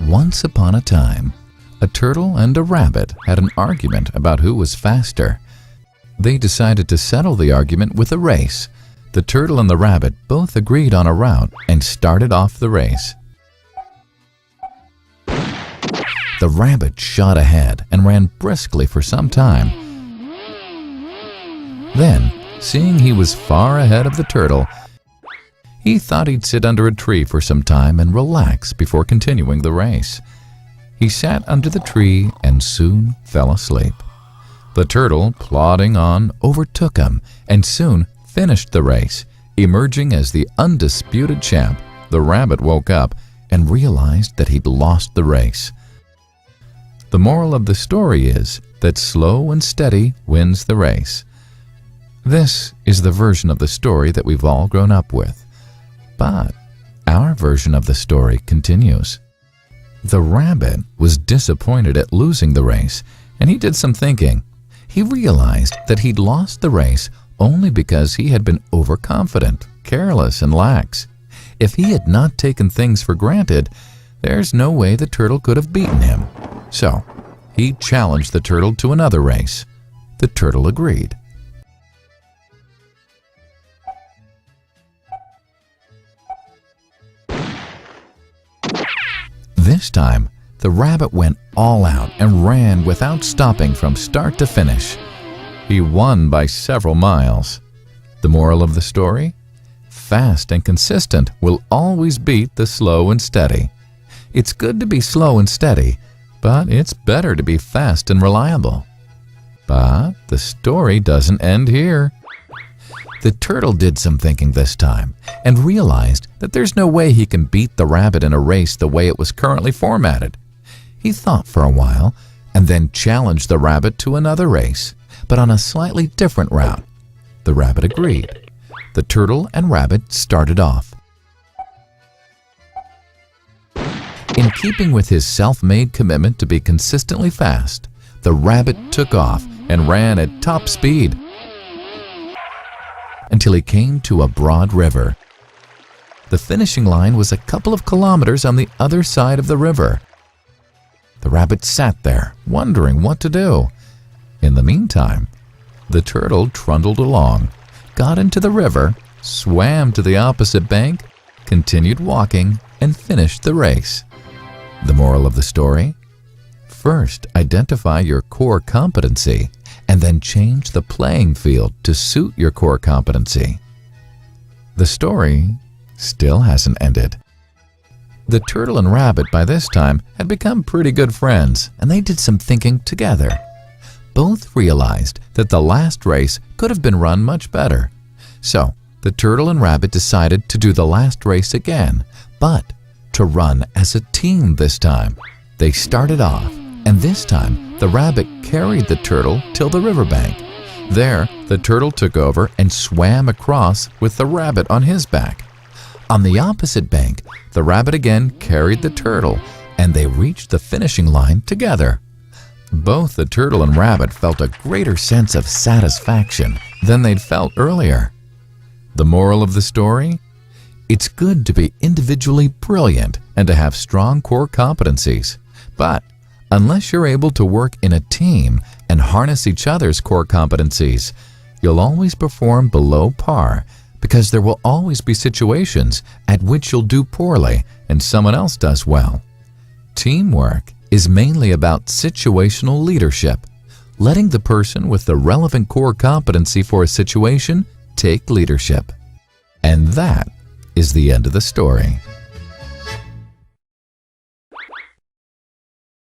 Once upon a time, a turtle and a rabbit had an argument about who was faster. They decided to settle the argument with a race. The turtle and the rabbit both agreed on a route and started off the race. The rabbit shot ahead and ran briskly for some time. Then, seeing he was far ahead of the turtle, he thought he'd sit under a tree for some time and relax before continuing the race. He sat under the tree and soon fell asleep. The turtle, plodding on, overtook him and soon finished the race. Emerging as the undisputed champ, the rabbit woke up and realized that he'd lost the race. The moral of the story is that slow and steady wins the race. This is the version of the story that we've all grown up with. But our version of the story continues. The rabbit was disappointed at losing the race, and he did some thinking. He realized that he'd lost the race only because he had been overconfident, careless, and lax. If he had not taken things for granted, there's no way the turtle could have beaten him. So, he challenged the turtle to another race. The turtle agreed. This time, the rabbit went all out and ran without stopping from start to finish. He won by several miles. The moral of the story? Fast and consistent will always beat the slow and steady. It's good to be slow and steady, but it's better to be fast and reliable. But the story doesn't end here. The turtle did some thinking this time and realized that there's no way he can beat the rabbit in a race the way it was currently formatted. He thought for a while and then challenged the rabbit to another race, but on a slightly different route. The rabbit agreed. The turtle and rabbit started off. In keeping with his self-made commitment to be consistently fast, the rabbit took off and ran at top speed until he came to a broad river. The finishing line was a couple of kilometers on the other side of the river. The rabbit sat there, wondering what to do. In the meantime, the turtle trundled along, got into the river, swam to the opposite bank, continued walking, and finished the race. The moral of the story? First, identify your core competency, and then change the playing field to suit your core competency. The story still hasn't ended. The turtle and rabbit by this time had become pretty good friends, and they did some thinking together. Both realized that the last race could have been run much better. So, the turtle and rabbit decided to do the last race again, but to run as a team this time. They started off, and this time the rabbit carried the turtle till the riverbank. There, the turtle took over and swam across with the rabbit on his back. On the opposite bank, the rabbit again carried the turtle, and they reached the finishing line together. Both the turtle and rabbit felt a greater sense of satisfaction than they'd felt earlier. The moral of the story? It's good to be individually brilliant and to have strong core competencies, but unless you're able to work in a team and harness each other's core competencies, you'll always perform below par, because there will always be situations at which you'll do poorly and someone else does well. Teamwork is mainly about situational leadership, letting the person with the relevant core competency for a situation take leadership. And that is the end of the story.